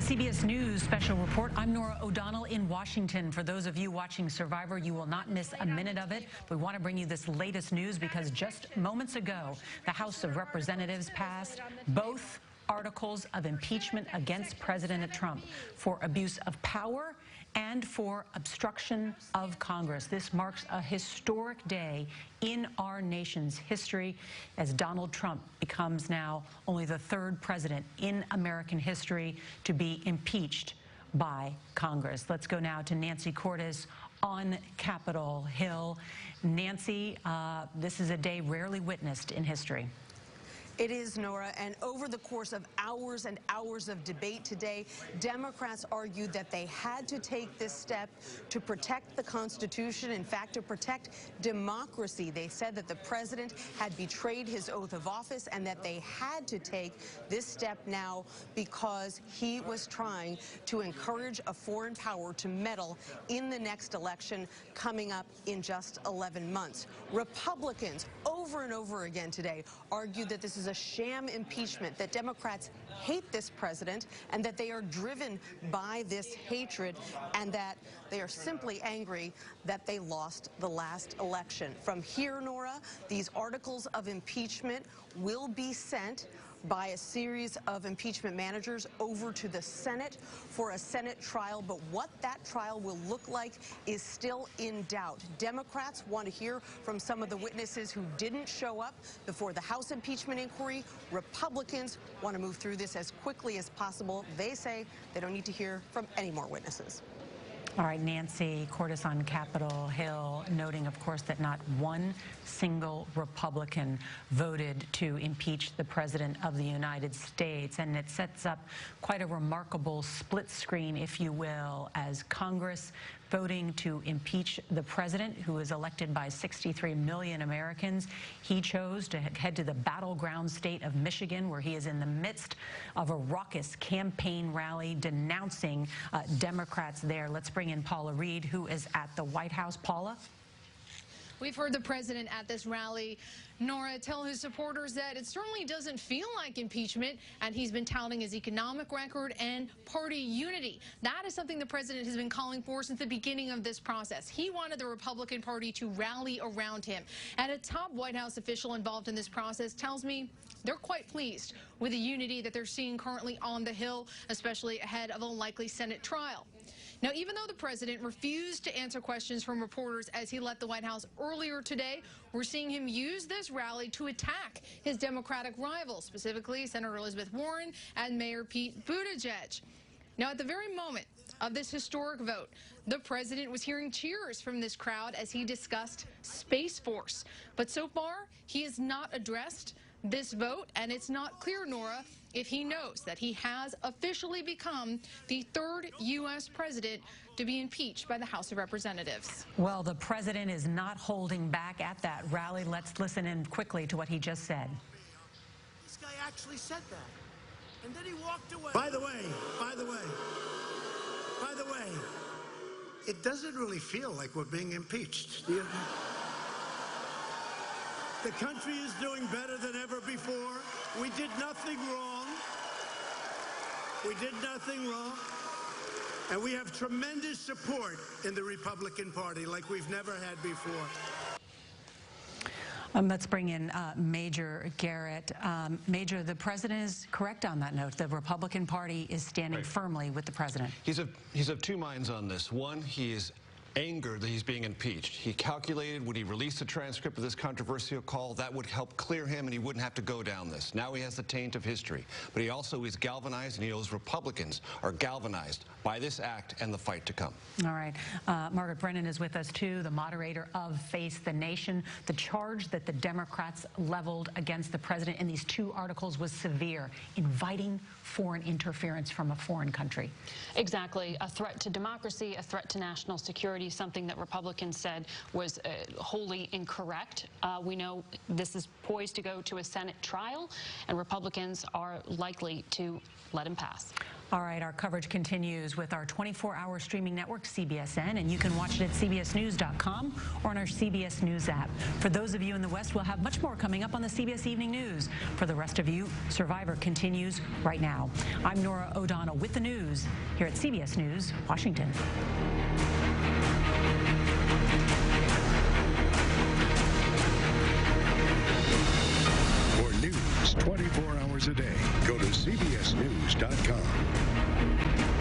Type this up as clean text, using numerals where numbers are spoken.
CBS News special report. I'm Norah O'Donnell in Washington. For those of you watching Survivor, you will not miss a minute of it. We want to bring you this latest news because just moments ago, the House of Representatives passed both articles of impeachment against President Trump for abuse of power and for obstruction of Congress. This marks a historic day in our nation's history as Donald Trump becomes now only the third president in American history to be impeached by Congress. Let's go now to Nancy Cordes on Capitol Hill. Nancy, this is a day rarely witnessed in history. It is, Nora, and over the course of hours and hours of debate today, Democrats argued that they had to take this step to protect the Constitution, in fact, to protect democracy. They said that the president had betrayed his oath of office and that they had to take this step now because he was trying to encourage a foreign power to meddle in the next election coming up in just 11 months. Republicans over and over again today argued that this is a sham impeachment, that Democrats hate this president and that they are driven by this hatred and that they are simply angry that they lost the last election. From here, Nora, these articles of impeachment will be sent by a series of impeachment managers over to the Senate for a Senate trial, but what that trial will look like is still in doubt. Democrats want to hear from some of the witnesses who didn't show up before the House impeachment inquiry. Republicans want to move through this as quickly as possible. They say they don't need to hear from any more witnesses. All right, Nancy Cordes on Capitol Hill, noting, of course, that not one single Republican voted to impeach the President of the United States. And it sets up quite a remarkable split screen, if you will, as Congress voting to impeach the president, who is elected by 63 million Americans. He chose to head to the battleground state of Michigan, where he is in the midst of a raucous campaign rally denouncing Democrats there. Let's bring in Paula Reed, who is at the White House. Paula? We've heard the president at this rally, Nora, tell his supporters that it certainly doesn't feel like impeachment, and he's been touting his economic record and party unity. That is something the president has been calling for since the beginning of this process. He wanted the Republican Party to rally around him. And a top White House official involved in this process tells me they're quite pleased with the unity that they're seeing currently on the Hill, especially ahead of a likely Senate trial. Now, even though the president refused to answer questions from reporters as he left the White House earlier today, we're seeing him use this rally to attack his Democratic rivals, specifically Senator Elizabeth Warren and Mayor Pete Buttigieg. Now, at the very moment of this historic vote, the president was hearing cheers from this crowd as he discussed Space Force. But so far, he has not addressed this vote, and it's not clear, Nora, if he knows that he has officially become the third U.S. president to be impeached by the House of Representatives. Well, the president is not holding back at that rally. Let's listen in quickly to what he just said. This guy actually said that, and then he walked away. By the way, it doesn't really feel like we're being impeached. The country is doing better than ever before. We did nothing wrong. We did nothing wrong. And we have tremendous support in the Republican Party like we've never had before. Let's bring in Major Garrett. Major, the president is correct on that note. The Republican Party is standing firmly with the president. He's of two minds on this. One, he is angered that he's being impeached. He calculated when he released a transcript of this controversial call that would help clear him and he wouldn't have to go down this. Now he has the taint of history. But he also is galvanized, and he knows Republicans are galvanized by this act and the fight to come. All right. Margaret Brennan is with us, too, the moderator of Face the Nation. The charge that the Democrats leveled against the president in these two articles was severe, inviting foreign interference from a foreign country. Exactly. A threat to democracy, a threat to national security, something that Republicans said was wholly incorrect. We know this is poised to go to a Senate trial, and Republicans are likely to let him pass. All right, our coverage continues with our 24-hour streaming network, CBSN, and you can watch it at cbsnews.com or on our CBS News app. For those of you in the West, we'll have much more coming up on the CBS Evening News. For the rest of you, Survivor continues right now. I'm Norah O'Donnell with the news here at CBS News, Washington. For news 24 hours a day, go to cbsnews.com.